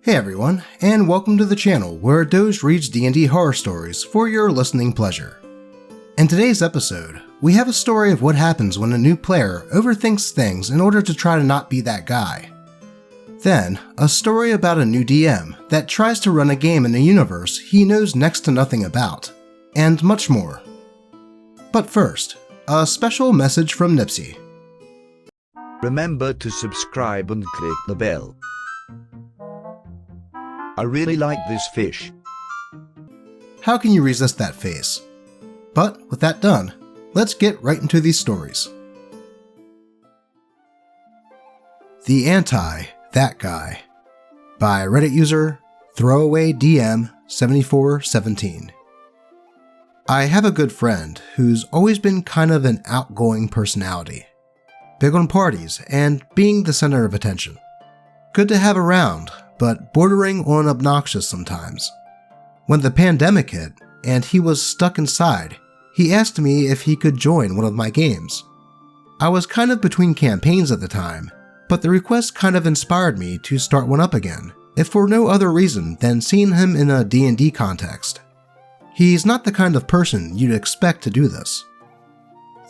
Hey everyone, and welcome to the channel where Doge reads D&D Horror Stories for your listening pleasure. In today's episode, we have a story of what happens when a new player overthinks things in order to try to not be that guy. Then, a story about a new DM that tries to run a game in a universe he knows next to nothing about, and much more. But first, a special message from Nipsey. Remember to subscribe and click the bell. I really like this fish. How can you resist that face? But with that done, let's get right into these stories. The Anti-That Guy by Reddit user ThrowawayDM7417. I have a good friend who's always been kind of an outgoing personality, big on parties and being the center of attention. Good to have around, but bordering on obnoxious sometimes. When the pandemic hit and he was stuck inside, he asked me if he could join one of my games. I was kind of between campaigns at the time, but the request kind of inspired me to start one up again, if for no other reason than seeing him in a D&D context. He's not the kind of person you'd expect to do this.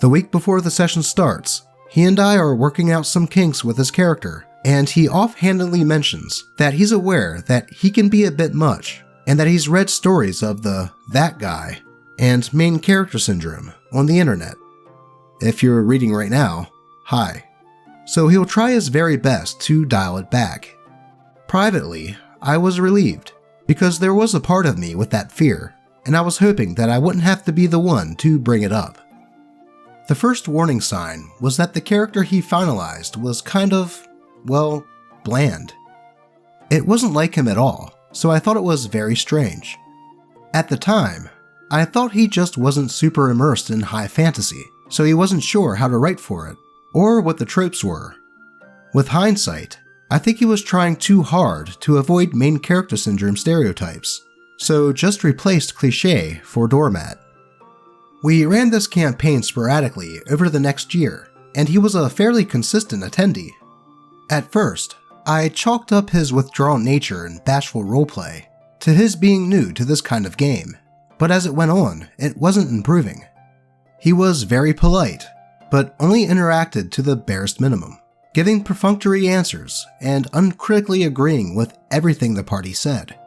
The week before the session starts, he and I are working out some kinks with his character, and he offhandedly mentions that he's aware that he can be a bit much, and that he's read stories of the that guy and main character syndrome on the internet. If you're reading right now, hi. So he'll try his very best to dial it back. Privately, I was relieved, because there was a part of me with that fear, and I was hoping that I wouldn't have to be the one to bring it up. The first warning sign was that the character he finalized was kind of, well, bland. It wasn't like him at all, so I thought it was very strange. At the time, I thought he just wasn't super immersed in high fantasy, so he wasn't sure how to write for it, or what the tropes were. With hindsight, I think he was trying too hard to avoid main character syndrome stereotypes, so just replaced cliché for doormat. We ran this campaign sporadically over the next year, and he was a fairly consistent attendee. At first, I chalked up his withdrawn nature and bashful roleplay to his being new to this kind of game, but as it went on, it wasn't improving. He was very polite, but only interacted to the barest minimum, giving perfunctory answers and uncritically agreeing with everything the party said.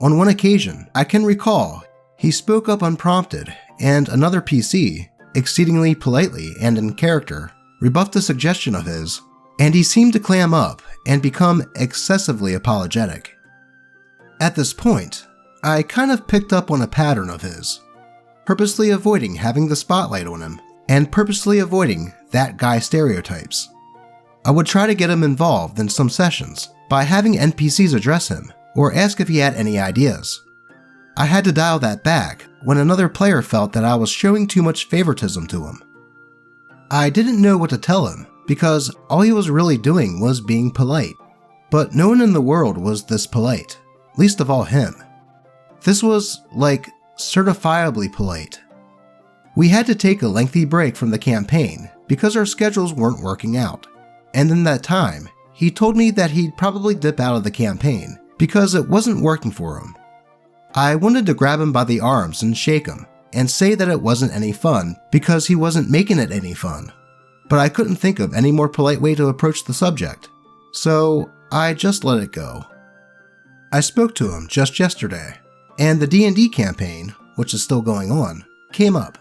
On one occasion, I can recall, he spoke up unprompted, and another PC, exceedingly politely and in character, rebuffed a suggestion of his, and he seemed to clam up and become excessively apologetic. At this point, I kind of picked up on a pattern of his, purposely avoiding having the spotlight on him, and purposely avoiding that guy stereotypes. I would try to get him involved in some sessions by having NPCs address him or ask if he had any ideas. I had to dial that back when another player felt that I was showing too much favoritism to him. I didn't know what to tell him because all he was really doing was being polite, but no one in the world was this polite, least of all him. This was, like, certifiably polite. We had to take a lengthy break from the campaign because our schedules weren't working out, and in that time, he told me that he'd probably dip out of the campaign because it wasn't working for him. I wanted to grab him by the arms and shake him, and say that it wasn't any fun because he wasn't making it any fun, but I couldn't think of any more polite way to approach the subject, so I just let it go. I spoke to him just yesterday, and the D&D campaign, which is still going on, came up.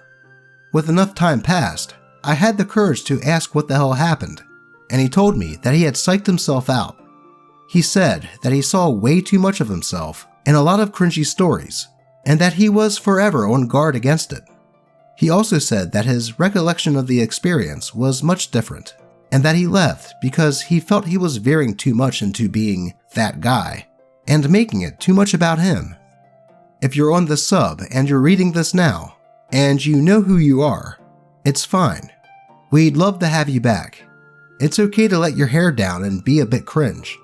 With enough time passed, I had the courage to ask what the hell happened, and he told me that he had psyched himself out. He said that he saw way too much of himself in a lot of cringy stories, and that he was forever on guard against it. He also said that his recollection of the experience was much different, and that he left because he felt he was veering too much into being that guy, and making it too much about him. If you're on the sub and you're reading this now, and you know who you are, it's fine. We'd love to have you back. It's okay to let your hair down and be a bit cringe.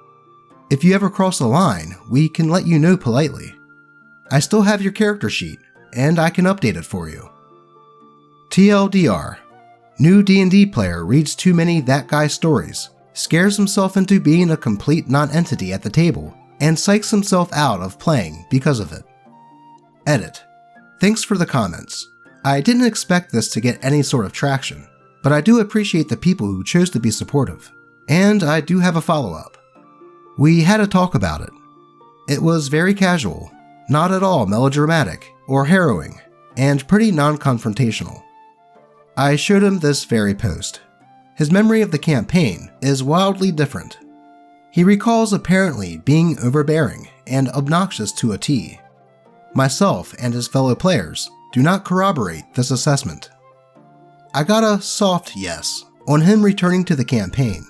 If you ever cross a line, we can let you know politely. I still have your character sheet, and I can update it for you. TLDR. New D&D player reads too many that guy stories, scares himself into being a complete non-entity at the table, and psychs himself out of playing because of it. Edit. Thanks for the comments. I didn't expect this to get any sort of traction, but I do appreciate the people who chose to be supportive, and I do have a follow-up. We had a talk about it. It was very casual, not at all melodramatic or harrowing, and pretty non-confrontational. I showed him this very post. His memory of the campaign is wildly different. He recalls apparently being overbearing and obnoxious to a T. Myself and his fellow players do not corroborate this assessment. I got a soft yes on him returning to the campaign.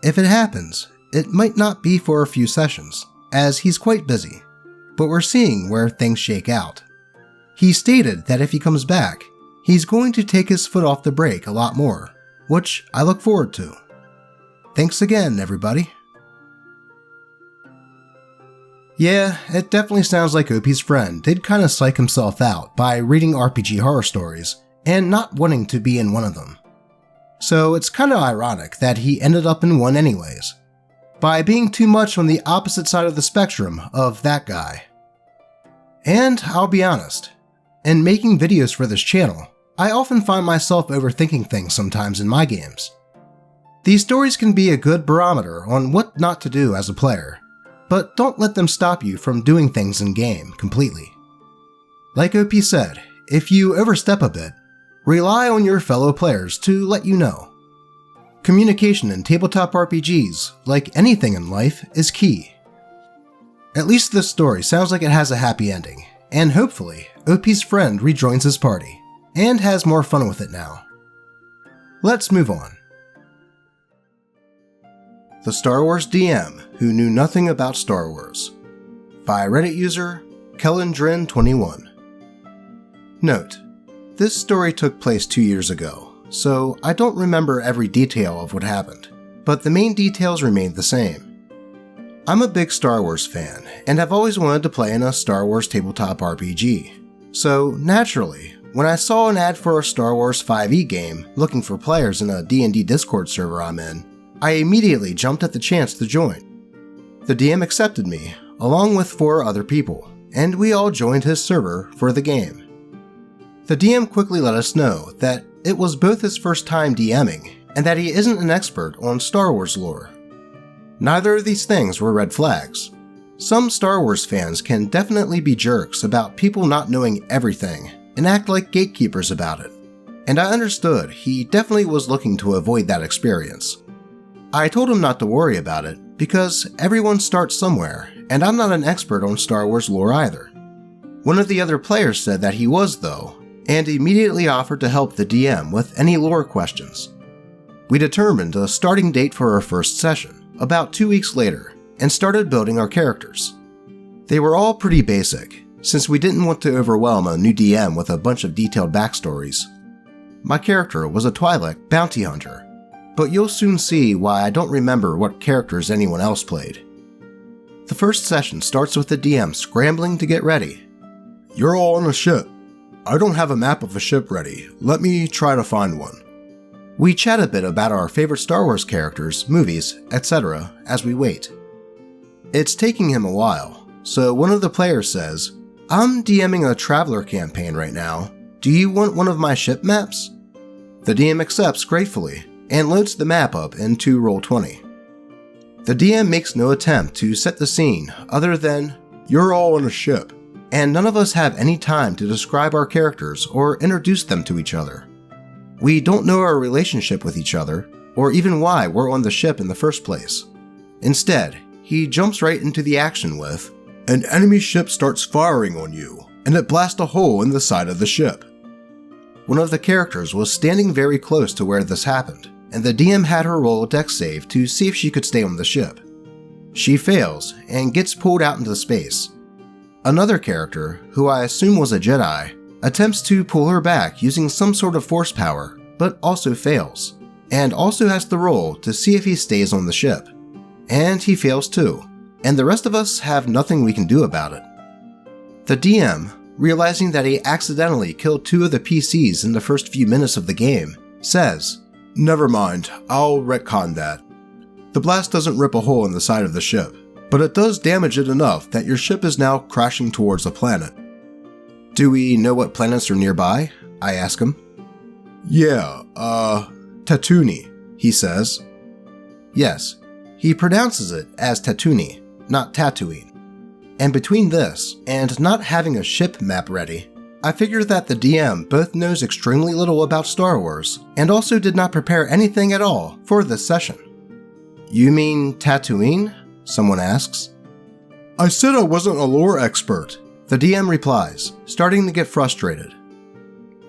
If it happens, it might not be for a few sessions, as he's quite busy, but we're seeing where things shake out. He stated that if he comes back, he's going to take his foot off the brake a lot more, which I look forward to. Thanks again, everybody. Yeah, it definitely sounds like OP's friend did kinda psych himself out by reading RPG horror stories and not wanting to be in one of them. So it's kinda ironic that he ended up in one anyways, by being too much on the opposite side of the spectrum of that guy. And I'll be honest, in making videos for this channel, I often find myself overthinking things sometimes in my games. These stories can be a good barometer on what not to do as a player, but don't let them stop you from doing things in-game completely. Like OP said, if you overstep a bit, rely on your fellow players to let you know. Communication in tabletop RPGs, like anything in life, is key. At least this story sounds like it has a happy ending, and hopefully, OP's friend rejoins his party, and has more fun with it now. Let's move on. The Star Wars DM Who Knew Nothing About Star Wars, by Reddit user KellenDrin21. Note: this story took place 2 years ago, so I don't remember every detail of what happened, but the main details remained the same. I'm a big Star Wars fan, and have always wanted to play in a Star Wars tabletop RPG, so naturally, when I saw an ad for a Star Wars 5e game looking for players in a D&D Discord server I'm in, I immediately jumped at the chance to join. The DM accepted me, along with 4 other people, and we all joined his server for the game. The DM quickly let us know that it was both his first time DMing, and that he isn't an expert on Star Wars lore. Neither of these things were red flags. Some Star Wars fans can definitely be jerks about people not knowing everything, and act like gatekeepers about it, and I understood he definitely was looking to avoid that experience. I told him not to worry about it, because everyone starts somewhere, and I'm not an expert on Star Wars lore either. One of the other players said that he was though, and immediately offered to help the DM with any lore questions. We determined a starting date for our first session, about 2 weeks later, and started building our characters. They were all pretty basic, since we didn't want to overwhelm a new DM with a bunch of detailed backstories. My character was a Twi'lek bounty hunter, but you'll soon see why I don't remember what characters anyone else played. The first session starts with the DM scrambling to get ready. "You're all on a ship. I don't have a map of a ship ready. Let me try to find one." We chat a bit about our favorite Star Wars characters, movies, etc. as we wait. It's taking him a while, so one of the players says, "I'm DMing a Traveler campaign right now. Do you want one of my ship maps?" The DM accepts gratefully, and loads the map up into Roll20. The DM makes no attempt to set the scene other than, "You're all on a ship," and none of us have any time to describe our characters or introduce them to each other. We don't know our relationship with each other, or even why we're on the ship in the first place. Instead, he jumps right into the action with, "An enemy ship starts firing on you, and it blasts a hole in the side of the ship." One of the characters was standing very close to where this happened, and the DM had her roll a dex save to see if she could stay on the ship. She fails and gets pulled out into space. Another character, who I assume was a Jedi, attempts to pull her back using some sort of force power, but also fails, and also has to roll to see if he stays on the ship. And he fails too, and the rest of us have nothing we can do about it. The DM, realizing that he accidentally killed 2 of the PCs in the first few minutes of the game, says, "Never mind, I'll retcon that. The blast doesn't rip a hole in the side of the ship. but it does damage it enough that your ship is now crashing towards a planet. Do we know what planets are nearby? I ask him. Yeah, Tatooine, he says. Yes, he pronounces it as Tatooine, not Tatooine. And between this and not having a ship map ready, I figure that the DM both knows extremely little about Star Wars and also did not prepare anything at all for this session. You mean Tatooine? Someone asks. I said I wasn't a lore expert, the DM replies, starting to get frustrated.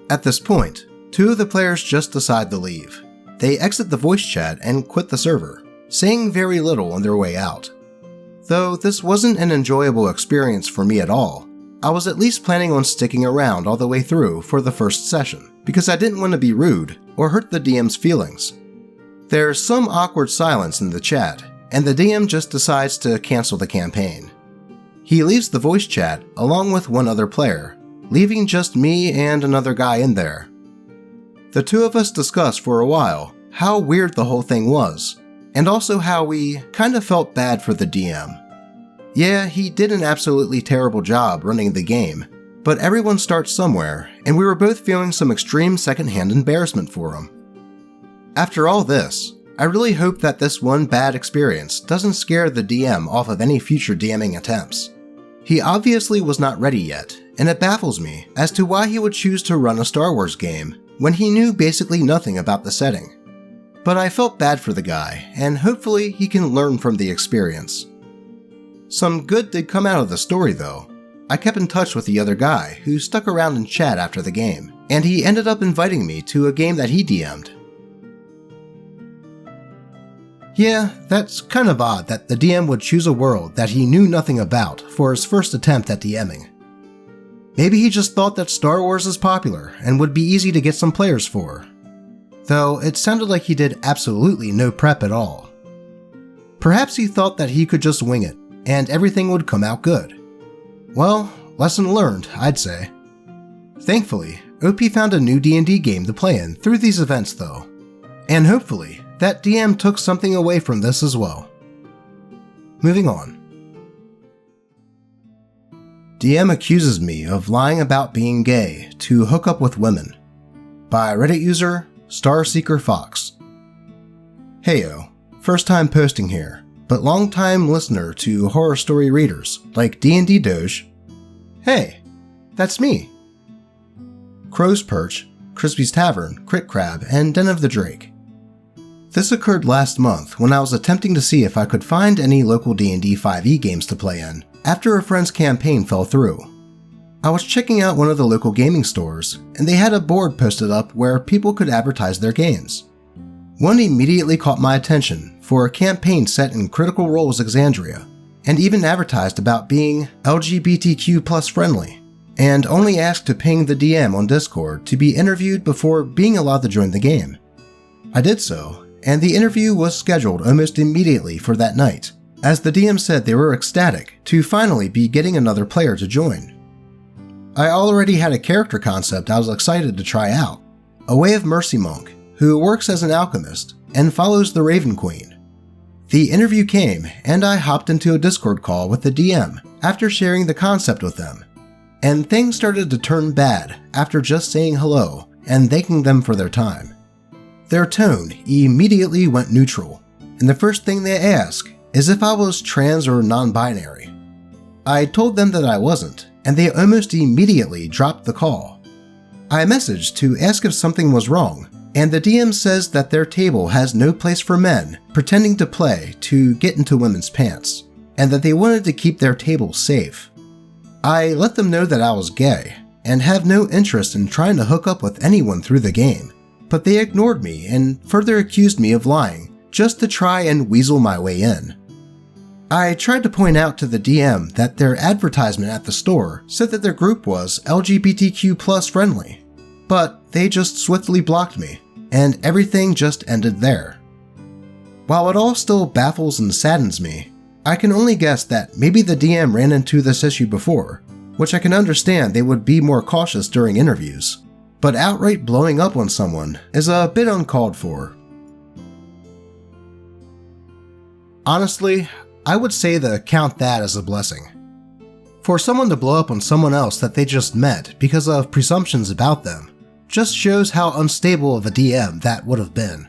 At this point, 2 of the players just decide to leave. They exit the voice chat and quit the server, saying very little on their way out. Though this wasn't an enjoyable experience for me at all, I was at least planning on sticking around all the way through for the first session, because I didn't want to be rude or hurt the DM's feelings. There's some awkward silence in the chat, and the DM just decides to cancel the campaign. He leaves the voice chat along with 1 other player, leaving just me and another guy in there. The 2 of us discussed for a while how weird the whole thing was, and also how we kind of felt bad for the DM. Yeah, he did an absolutely terrible job running the game, but everyone starts somewhere, and we were both feeling some extreme secondhand embarrassment for him. After all this, I really hope that this one bad experience doesn't scare the DM off of any future DMing attempts. He obviously was not ready yet, and it baffles me as to why he would choose to run a Star Wars game when he knew basically nothing about the setting. But I felt bad for the guy, and hopefully he can learn from the experience. Some good did come out of the story though. I kept in touch with the other guy who stuck around in chat after the game, and he ended up inviting me to a game that he DM'd. Yeah, that's kind of odd that the DM would choose a world that he knew nothing about for his first attempt at DMing. Maybe he just thought that Star Wars is popular and would be easy to get some players for. Though it sounded like he did absolutely no prep at all. Perhaps he thought that he could just wing it, and everything would come out good. Well, lesson learned, I'd say. Thankfully, OP found a new D&D game to play in through these events though, and hopefully, that DM took something away from this as well. Moving on. DM accuses me of lying about being gay to hook up with women. By Reddit user Starseeker Fox. Heyo, first time posting here, but long time listener to horror story readers like d&Ddoge. Hey, that's me. Crow's Perch, Crispy's Tavern, Crit Crab, and Den of the Drake. This occurred last month when I was attempting to see if I could find any local D&D 5e games to play in after a friend's campaign fell through. I was checking out one of the local gaming stores, and they had a board posted up where people could advertise their games. One immediately caught my attention for a campaign set in Critical Role's Exandria, and even advertised about being LGBTQ+ friendly, and only asked to ping the DM on Discord to be interviewed before being allowed to join the game. I did so, and the interview was scheduled almost immediately for that night, as the DM said they were ecstatic to finally be getting another player to join. I already had a character concept I was excited to try out, a Way of Mercy monk who works as an alchemist and follows the Raven Queen. The interview came, and I hopped into a Discord call with the DM after sharing the concept with them, and things started to turn bad after just saying hello and thanking them for their time. Their tone immediately went neutral, and the first thing they asked is if I was trans or non-binary. I told them that I wasn't, and they almost immediately dropped the call. I messaged to ask if something was wrong, and the DM says that their table has no place for men pretending to play to get into women's pants, and that they wanted to keep their table safe. I let them know that I was gay, and have no interest in trying to hook up with anyone through the game, but they ignored me and further accused me of lying just to try and weasel my way in. I tried to point out to the DM that their advertisement at the store said that their group was LGBTQ+ friendly, but they just swiftly blocked me, and everything just ended there. While it all still baffles and saddens me, I can only guess that maybe the DM ran into this issue before, which I can understand they would be more cautious during interviews, but outright blowing up on someone is a bit uncalled for. Honestly, I would say to count that as a blessing. For someone to blow up on someone else that they just met because of presumptions about them just shows how unstable of a DM that would have been.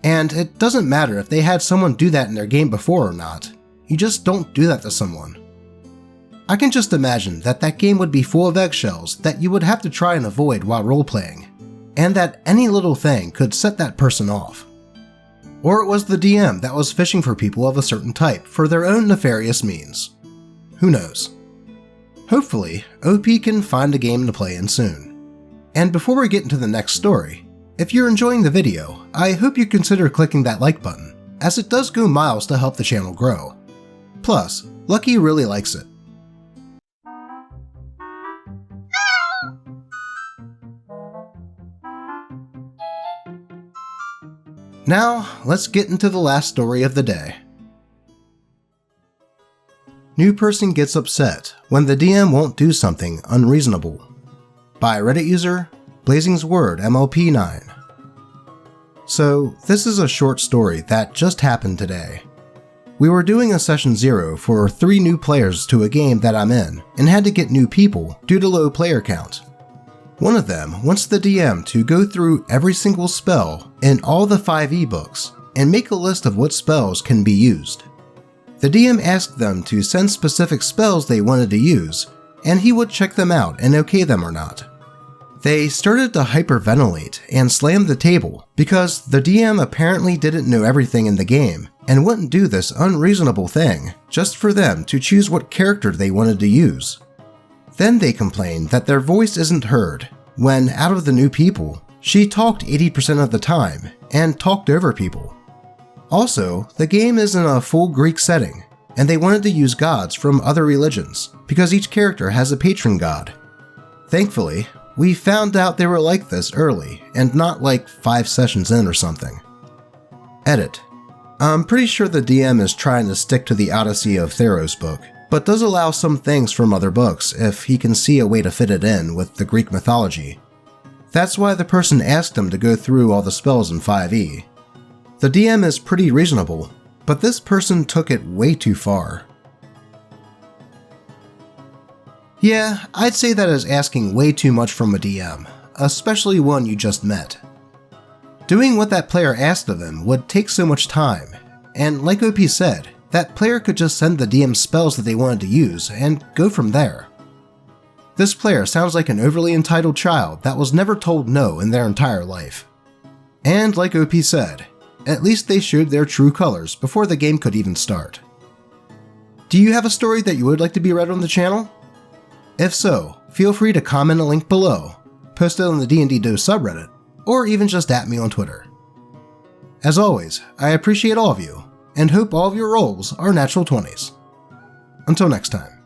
And it doesn't matter if they had someone do that in their game before or not, you just don't do that to someone. I can just imagine that that game would be full of eggshells that you would have to try and avoid while roleplaying, and that any little thing could set that person off. Or it was the DM that was fishing for people of a certain type for their own nefarious means. Who knows? Hopefully, OP can find a game to play in soon. And before we get into the next story, if you're enjoying the video, I hope you consider clicking that like button, as it does go miles to help the channel grow. Plus, Lucky really likes it. Now, let's get into the last story of the day. New person gets upset when the DM won't do something unreasonable. By Reddit user, Blazing's Word MLP9. So, this is a short story that just happened today. We were doing a session 0 for 3 new players to a game that I'm in, and had to get new people due to low player count. One of them wants the DM to go through every single spell in all the 5e books and make a list of what spells can be used. The DM asked them to send specific spells they wanted to use, and he would check them out and okay them or not. They started to hyperventilate and slam the table because the DM apparently didn't know everything in the game and wouldn't do this unreasonable thing just for them to choose what character they wanted to use. Then they complained that their voice isn't heard when, out of the new people, she talked 80% of the time and talked over people. Also, the game is in a full Greek setting, and they wanted to use gods from other religions because each character has a patron god. Thankfully, we found out they were like this early and not like 5 sessions in or something. Edit. I'm pretty sure the DM is trying to stick to the Odyssey of Theros book, but does allow some things from other books if he can see a way to fit it in with the Greek mythology. That's why the person asked him to go through all the spells in 5e. The DM is pretty reasonable, but this person took it way too far. Yeah, I'd say that is asking way too much from a DM, especially one you just met. Doing what that player asked of him would take so much time, and like OP said, that player could just send the DM spells that they wanted to use and go from there. This player sounds like an overly entitled child that was never told no in their entire life. And like OP said, at least they showed their true colors before the game could even start. Do you have a story that you would like to be read on the channel? If so, feel free to comment a link below, post it on the d&Ddoge subreddit, or even just at me on Twitter. As always, I appreciate all of you, and hope all of your rolls are natural 20s. Until next time.